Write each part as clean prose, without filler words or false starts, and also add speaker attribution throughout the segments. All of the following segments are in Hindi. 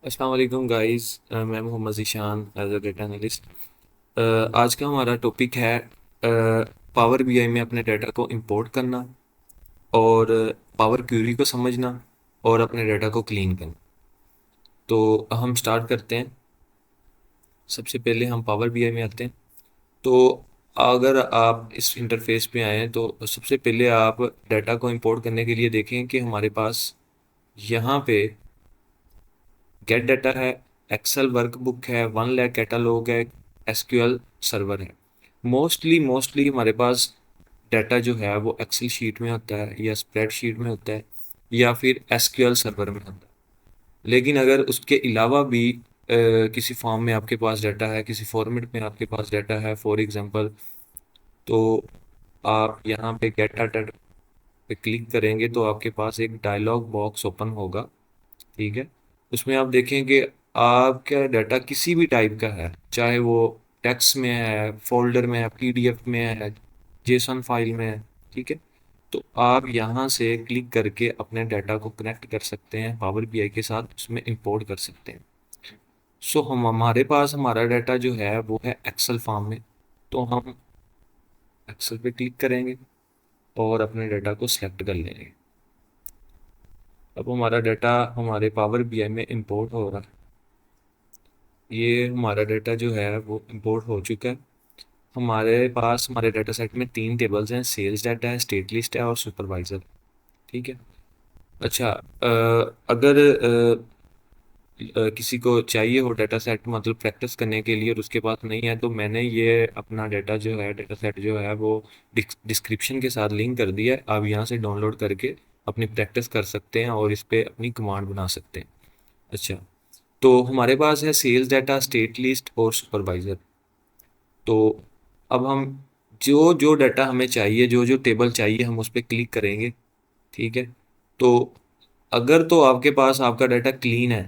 Speaker 1: अस्सलाम वालेकुम गाइस। मैं Mohammad Zeeshan as a data analyst. आज का हमारा टॉपिक है पावर बीआई में अपने डाटा को इंपोर्ट करना और पावर क्वेरी को समझना और अपने डाटा को क्लीन करना। तो हम स्टार्ट करते हैं। सबसे पहले हम पावर बीआई में आते हैं। तो अगर आप इस इंटरफेस पे आए हैं तो सबसे पहले आप डाटा को इंपोर्ट करने के लिए देखें कि हमारे पास यहाँ पे गेट डाटा है, एक्सेल वर्कबुक है, 1 लाख कैटलॉग है, एसक्यूएल सर्वर है। मोस्टली हमारे पास डाटा जो है वो एक्सेल शीट में होता है या स्प्रेड शीट में होता है या फिर एसक्यूएल सर्वर में होता है। लेकिन अगर उसके अलावा भी किसी फॉर्म में आपके पास डाटा है, किसी फॉर्मेट में आपके पास डाटा है, फॉर एग्जांपल, तो आप यहाँ पे गेट डाटा पे क्लिक करेंगे तो आपके पास एक डायलॉग बॉक्स ओपन होगा। ठीक है। उसमें आप देखेंगे आपका डाटा किसी भी टाइप का है, चाहे वो टेक्स्ट में है, फोल्डर में है, पीडीएफ में है, जेसन फाइल में है। ठीक है। तो आप यहाँ से क्लिक करके अपने डाटा को कनेक्ट कर सकते हैं पावर बीआई के साथ, उसमें इंपोर्ट कर सकते हैं। सो हम हमारे पास हमारा डाटा जो है वो है एक्सेल फॉर्म में। तो हम एक्सेल पे क्लिक करेंगे और अपने डाटा को सिलेक्ट कर लेंगे। अब हमारा डाटा हमारे पावर बीआई में इंपोर्ट हो रहा है। ये हमारा डाटा जो है वो इंपोर्ट हो चुका है। हमारे पास हमारे डाटा सेट में 3 टेबल्स हैं, सेल्स डाटा है, स्टेट लिस्ट है और सुपरवाइजर। ठीक है। अच्छा, अगर किसी को चाहिए हो डाटा सेट मतलब प्रैक्टिस करने के लिए और उसके पास नहीं है, तो मैंने ये अपना डाटा जो है, डाटा सेट जो है वो डिस्क्रिप्शन के साथ लिंक कर दिया है। आप यहाँ से डाउनलोड करके अपनी प्रैक्टिस कर सकते हैं और इस पे अपनी कमांड बना सकते हैं। अच्छा, तो हमारे पास है सेल्स डाटा, स्टेट लिस्ट और सुपरवाइजर। तो अब हम जो जो डाटा हमें चाहिए, जो जो टेबल चाहिए, हम उस पर क्लिक करेंगे। ठीक है। तो अगर तो आपके पास आपका डाटा क्लीन है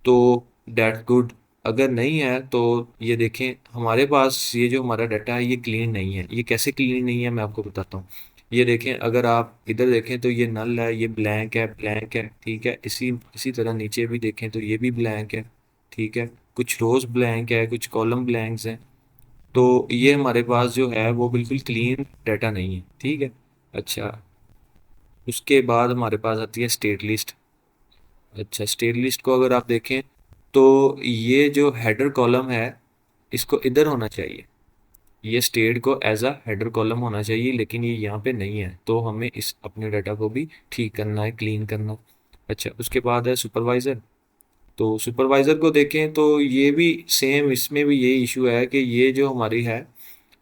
Speaker 1: तो डेट गुड। अगर नहीं है तो ये देखें, हमारे पास ये जो हमारा डाटा है ये क्लीन नहीं है। ये कैसे क्लीन नहीं है मैं आपको बताता हूँ। ये देखें, अगर आप इधर देखें तो ये नल है, ये ब्लैंक है, ब्लैंक है। ठीक है। इसी इसी तरह नीचे भी देखें तो ये भी ब्लैंक है। ठीक है। कुछ रोज ब्लैंक है, कुछ कॉलम ब्लैंक्स हैं। तो ये हमारे पास जो है वो बिल्कुल क्लीन डाटा नहीं है। ठीक है। अच्छा, उसके बाद हमारे पास आती है स्टेट लिस्ट। अच्छा, स्टेट लिस्ट को अगर आप देखें तो ये जो हेडर कॉलम है इसको इधर होना चाहिए। ये स्टेट को एज अ हेडर कॉलम होना चाहिए, लेकिन ये यहाँ पे नहीं है, तो हमें इस अपने डाटा को भी ठीक करना है, क्लीन करना है। अच्छा, उसके बाद है सुपरवाइजर। तो सुपरवाइजर को देखें तो ये भी सेम, इसमें भी यही इशू है कि ये जो हमारी है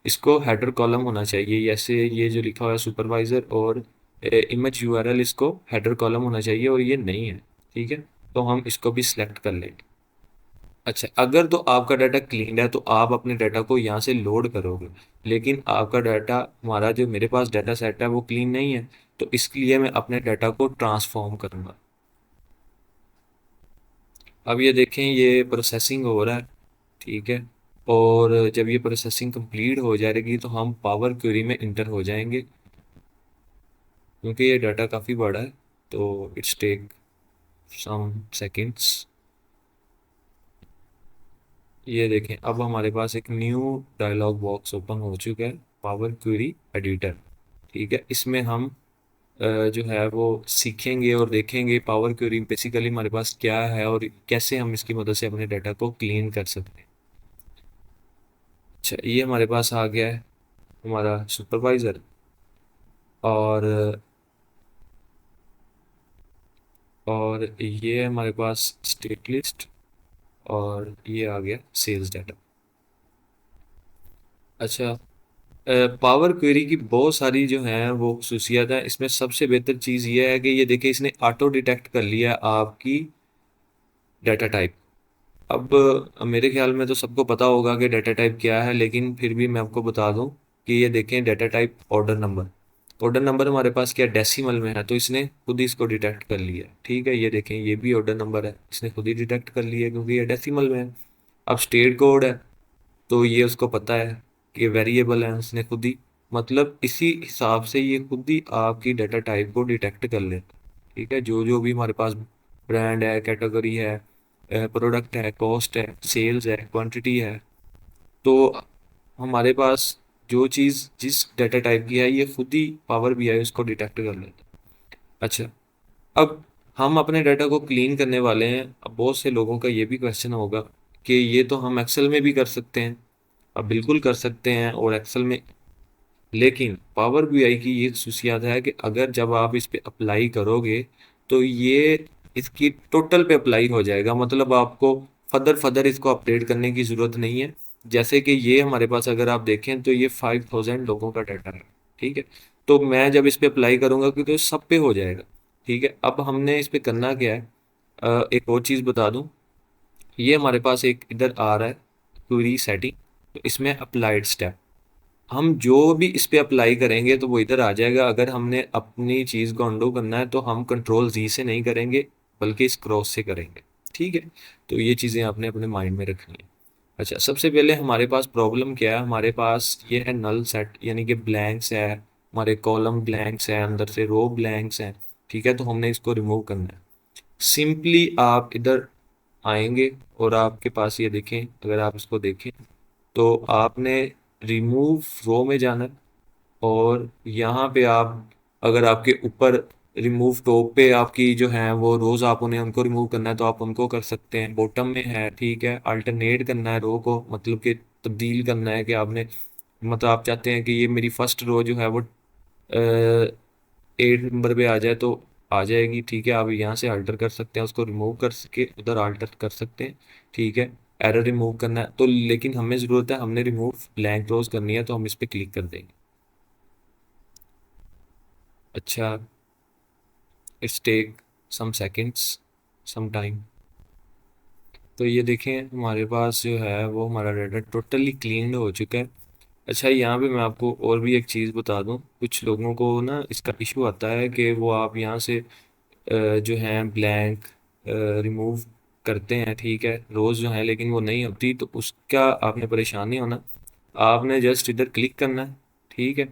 Speaker 1: इसको हेडर कॉलम होना चाहिए। जैसे ये जो लिखा हुआ है सुपरवाइजर और इमेज यूआरएल, इसको हेडर कॉलम होना चाहिए और ये नहीं है। ठीक है। तो हम इसको भी सिलेक्ट कर लेंगे। अच्छा, अगर तो आपका डाटा क्लीन है तो आप अपने डाटा को यहाँ से लोड करोगे, लेकिन आपका डाटा, हमारा जो मेरे पास डाटा सेट है वो क्लीन नहीं है, तो इसके लिए मैं अपने डाटा को ट्रांसफॉर्म करूँगा। अब ये देखें, ये प्रोसेसिंग हो रहा है। ठीक है। और जब ये प्रोसेसिंग कंप्लीट हो जाएगी तो हम पावर क्वेरी में इंटर हो जाएंगे, क्योंकि ये डाटा काफ़ी बड़ा है। तो इट्स टेक सम सेकंड्स। ये देखें, अब हमारे पास एक न्यू डायलॉग बॉक्स ओपन हो चुका है, पावर क्वेरी एडिटर। ठीक है। इसमें हम जो है वो सीखेंगे और देखेंगे पावर क्वेरी बेसिकली हमारे पास क्या है और कैसे हम इसकी मदद से अपने डाटा को क्लीन कर सकते हैं। अच्छा, ये हमारे पास आ गया है हमारा सुपरवाइज़र। और और ये हमारे पास स्टेट लिस्ट और ये आ गया सेल्स डाटा। अच्छा, पावर क्वेरी की बहुत सारी जो हैं वो खसूसियात हैं। इसमें सबसे बेहतर चीज़ ये है कि ये देखिए, इसने ऑटो डिटेक्ट कर लिया आपकी डाटा टाइप। अब मेरे ख्याल में तो सबको पता होगा कि डाटा टाइप क्या है, लेकिन फिर भी मैं आपको बता दूं कि ये देखें, data type order number. Order number हमारे पास क्या डेसिमल में है, तो इसने खुद ही इसको डिटेक्ट कर लिया है। ठीक है। ये देखें, ये भी ऑर्डर नंबर है, इसने खुद ही डिटेक्ट कर लिया है क्योंकि ये डेसिमल में है। अब स्टेट कोड है, तो ये उसको पता है कि वेरिएबल है, उसने खुद ही, मतलब इसी हिसाब से ये खुद ही आपकी डाटा टाइप को डिटेक्ट कर लेता है। ठीक है। जो जो भी हमारे पास ब्रांड है, कैटेगरी है, प्रोडक्ट है, कॉस्ट है, सेल्स है, क्वांटिटी है। तो हमारे पास जो चीज़ जिस डाटा टाइप की है ये खुद ही पावर बीआई उसको डिटेक्ट कर लेता है। अच्छा, अब हम अपने डाटा को क्लीन करने वाले हैं। अब बहुत से लोगों का ये भी क्वेश्चन होगा कि ये तो हम एक्सेल में भी कर सकते हैं। अब बिल्कुल कर सकते हैं और एक्सेल में, लेकिन पावर बीआई की ये खसूसियात है कि अगर जब आप इस पे अप्लाई करोगे तो ये इसकी टोटल पे अप्लाई हो जाएगा। मतलब आपको फर्दर फर्दर इसको अपडेट करने की ज़रूरत नहीं है। जैसे कि ये हमारे पास अगर आप देखें तो ये 5000 लोगों का डाटा है। ठीक है, तो मैं जब इस पे अप्लाई करूंगा क्योंकि तो सब पे हो जाएगा। ठीक है, अब हमने इस पे करना क्या है, एक और चीज़ बता दूं। ये हमारे पास एक इधर आ रहा है क्वेरी सेटिंग, तो इसमें अप्लाइड स्टेप, हम जो भी इस पे अप्लाई करेंगे तो वो इधर आ जाएगा। अगर हमने अपनी चीज़ को अंडू करना है तो हम कंट्रोल जी से नहीं करेंगे बल्कि इस क्रॉस से करेंगे। ठीक है, तो ये चीज़ें आपने अपने माइंड में रखनी है। अच्छा, सबसे पहले हमारे पास प्रॉब्लम क्या है, हमारे पास ये है नल सेट, यानी कि ब्लैंक्स है, हमारे कॉलम ब्लैंक्स है, अंदर से रो ब्लैंक्स हैं। ठीक है, तो हमने इसको रिमूव करना है। सिंपली आप इधर आएंगे और आपके पास ये देखें, अगर आप इसको देखें तो आपने रिमूव रो में जाना है। और यहाँ पे आप, अगर आपके ऊपर रिमूव टॉप पे आपकी जो है वो रोज आप उन्हें उनको रिमूव करना है तो आप उनको कर सकते हैं। बॉटम में है, ठीक है, अल्टरनेट करना है रो को, मतलब कि तब्दील करना है कि आपने, मतलब आप चाहते हैं कि ये मेरी फर्स्ट रो जो है वो 8 नंबर पे आ जाए तो आ जाएगी। ठीक है, आप यहाँ से अल्टर कर सकते हैं, उसको रिमूव कर सके उधर अल्टर कर सकते हैं। ठीक है, एरर रिमूव करना है तो, लेकिन हमें ज़रूरत है, हमने रिमूव ब्लैंक रोज करनी है तो हम इस पर क्लिक कर देंगे। अच्छा, it's take some seconds, some time. तो ये देखें हमारे पास जो है वो हमारा डाटा टोटली क्लीन हो चुका है। अच्छा, यहाँ पे मैं आपको और भी एक चीज़ बता दूँ, कुछ लोगों को ना इसका इशू आता है कि वो आप यहाँ से जो है ब्लैंक रिमूव करते हैं, ठीक है, रोज़ जो है, लेकिन वो नहीं होती, तो उसका आपने परेशान नहीं होना। आपने जस्ट इधर क्लिक करना है। ठीक है,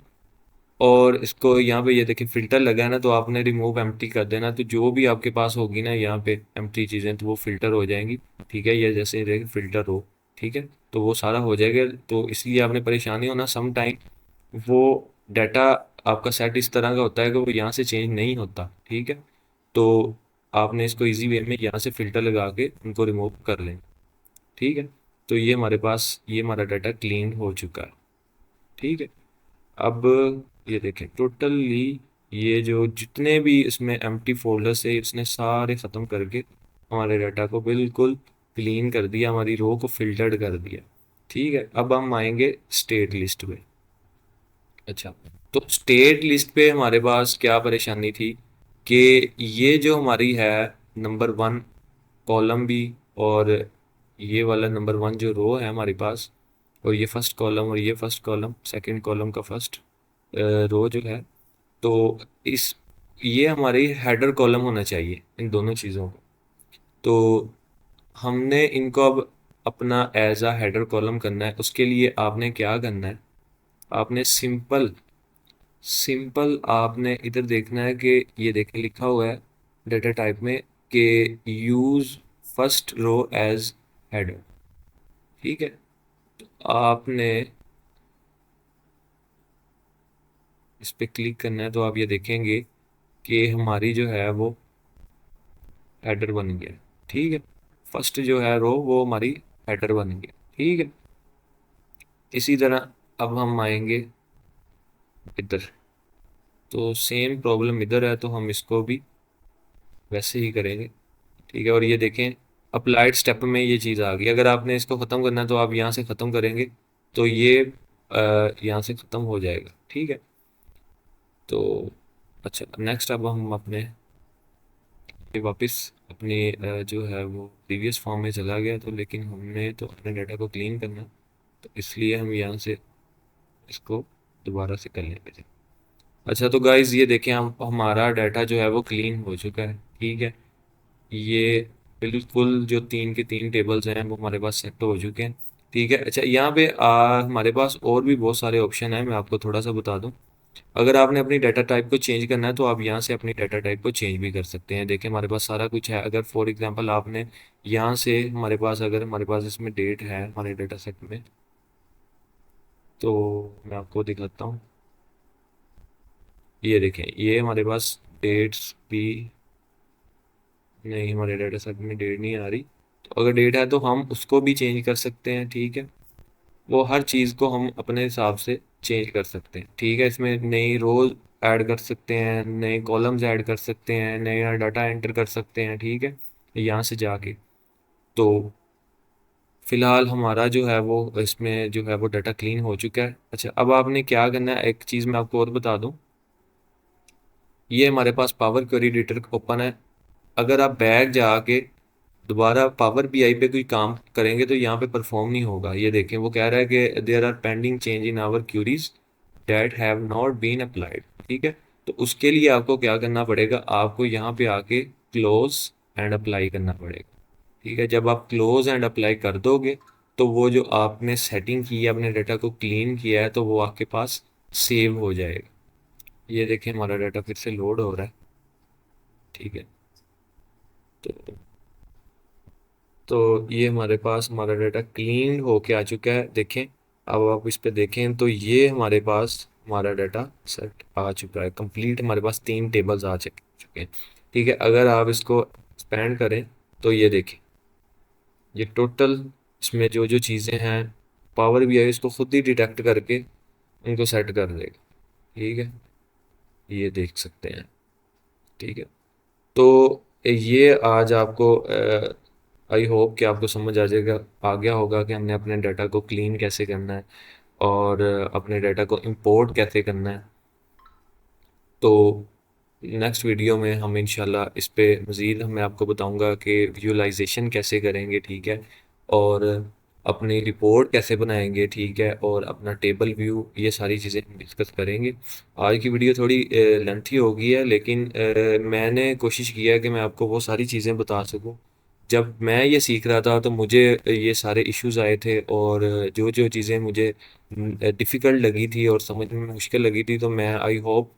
Speaker 1: और इसको यहाँ पे ये देखिए फिल्टर लगा है ना, तो आपने रिमूव एम्प्टी कर देना, तो जो भी आपके पास होगी ना यहाँ पे एम्प्टी चीज़ें तो वो फिल्टर हो जाएंगी। ठीक है, ये जैसे देखिए फिल्टर हो, ठीक है, तो वो सारा हो जाएगा। तो इसलिए आपने परेशानी होना, सम टाइम वो डाटा आपका सेट इस तरह का होता है कि वो यहाँ से चेंज नहीं होता। ठीक है, तो आपने इसको इजी वे में यहाँ से फिल्टर लगा के उनको रिमूव कर लें। ठीक है, तो ये हमारे पास ये हमारा डाटा क्लीन हो चुका है। ठीक है, अब ये देखें टोटली ये जो जितने भी इसमें एम्प्टी फोल्डर्स है इसने सारे ख़त्म करके हमारे डाटा को बिल्कुल क्लीन कर दिया, हमारी रो को फिल्टर्ड कर दिया। ठीक है, अब हम आएंगे स्टेट लिस्ट पे। अच्छा, तो स्टेट लिस्ट पे हमारे पास क्या परेशानी थी कि ये जो हमारी है नंबर 1 कॉलम भी, और ये वाला नंबर 1 जो रो है हमारे पास, और ये फर्स्ट कॉलम और ये फर्स्ट कॉलम, सेकंड कॉलम का फर्स्ट रो जो है, तो इस ये हमारी हेडर कॉलम होना चाहिए इन दोनों चीज़ों को। तो हमने इनको अब अपना एज अ हेडर कॉलम करना है। उसके लिए आपने क्या करना है, आपने सिंपल सिंपल आपने इधर देखना है कि ये देखें लिखा हुआ है डेटा टाइप में कि use first row as header. ठीक है, तो आपने इस पे क्लिक करना है तो आप ये देखेंगे कि हमारी जो है वो हेडर बन गया। ठीक है, फर्स्ट जो है रो वो हमारी हेडर बन गया। ठीक है, इसी तरह अब हम आएंगे इधर, तो सेम प्रॉब्लम इधर है तो हम इसको भी वैसे ही करेंगे। ठीक है, और ये देखें अप्लाइड स्टेप में ये चीज़ आ गई। अगर आपने इसको ख़त्म करना है तो आप यहाँ से ख़त्म करेंगे तो ये यहाँ से ख़त्म हो जाएगा। ठीक है, तो अच्छा, नेक्स्ट अब हम अपने ये वापस अपने जो है वो प्रीवियस फॉर्म में चला गया, तो लेकिन हमने तो अपने डाटा को क्लीन करना, तो इसलिए हम यहाँ से इसको दोबारा से कर लेंगे। अच्छा, तो गाइज ये देखें हम हमारा डाटा जो है वो क्लीन हो चुका है। ठीक है, ये बिल्कुल जो 3 के 3 टेबल्स हैं वो हमारे पास सेट हो चुके हैं। ठीक है, अच्छा यहाँ पे हमारे पास और भी बहुत सारे ऑप्शन हैं, मैं आपको थोड़ा सा बता दूं। अगर आपने अपनी डाटा टाइप को चेंज करना है तो आप यहाँ से अपनी डाटा टाइप को चेंज भी कर सकते हैं। देखिए हमारे पास सारा कुछ है। अगर फॉर एग्जांपल आपने यहाँ से हमारे पास, अगर हमारे पास इसमें डेट है हमारे डाटा सेट में, तो मैं आपको दिखाता हूँ। ये देखें, ये हमारे पास डेट्स भी नहीं, हमारे डाटा सेट में डेट नहीं आ रही। तो अगर डेट है तो हम उसको भी चेंज कर सकते हैं, ठीक है। वो हर चीज़ को हम अपने हिसाब से चेंज कर सकते हैं, ठीक है। इसमें नई रोज ऐड कर सकते हैं, नए कॉलम्स ऐड कर सकते हैं, नया डाटा एंटर कर सकते हैं, ठीक है, यहाँ से जाके। तो फिलहाल हमारा जो है वो इसमें जो है वो डाटा क्लीन हो चुका है। अच्छा, अब आपने क्या करना है, एक चीज़ मैं आपको और बता दूं। ये हमारे पास पावर क्वेरी एडिटर ओपन है। अगर आप बैक जाके दोबारा पावर बीआई पे कोई काम करेंगे तो यहाँ पे परफॉर्म नहीं होगा। ये देखें, वो कह रहा है कि there are pending change in our queries that have not been applied, ठीक है। तो उसके लिए आपको क्या करना पड़ेगा, आपको यहाँ पे आके क्लोज एंड अप्लाई करना पड़ेगा, ठीक है। जब आप क्लोज एंड अप्लाई कर दोगे तो वो जो आपने सेटिंग की है, अपने डाटा को क्लीन किया है, तो वो आपके पास सेव हो जाएगा। ये देखें, हमारा डाटा फिर से लोड हो रहा है, ठीक है। तो ये हमारे पास हमारा डाटा क्लीन होके आ चुका है, देखें। अब आप इस पे देखें तो ये हमारे पास हमारा डाटा सेट आ चुका है कंप्लीट। हमारे पास 3 टेबल्स आ चुके हैं, ठीक है। अगर आप इसको एक्सपेंड करें तो ये देखें, ये टोटल इसमें जो जो चीज़ें हैं, पावर भी है इसको खुद ही डिटेक्ट करके इनको सेट कर देगा, ठीक है। ये देख सकते हैं, ठीक है। तो ये आज आपको आई होप कि आपको समझ आ गया होगा कि हमने अपने डाटा को क्लीन कैसे करना है और अपने डाटा को इंपोर्ट कैसे करना है। तो नेक्स्ट वीडियो में हम इंशाल्लाह इस पे मज़ीद मैं आपको बताऊंगा कि विजुअलाइजेशन कैसे करेंगे, ठीक है, और अपनी रिपोर्ट कैसे बनाएंगे, ठीक है, और अपना टेबल व्यू, ये सारी चीज़ें हम डिस्कस करेंगे। आज की वीडियो थोड़ी लेंथी हो गई है, लेकिन मैंने कोशिश किया है कि मैं आपको वो सारी चीज़ें बता सकूं। जब मैं ये सीख रहा था तो मुझे ये सारे इश्यूज आए थे, और जो जो चीज़ें मुझे डिफ़िकल्ट लगी थी और समझ में मुश्किल लगी थी, तो मैं आई होप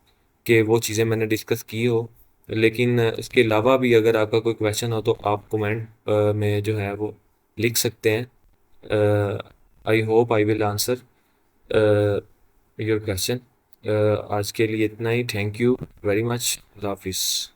Speaker 1: कि वो चीज़ें मैंने डिस्कस की हो। लेकिन इसके अलावा भी अगर आपका कोई क्वेश्चन हो तो आप कमेंट में जो है वो लिख सकते हैं। I hope I will answer your question. आज के लिए इतना ही। Thank you very much. हाफिज़।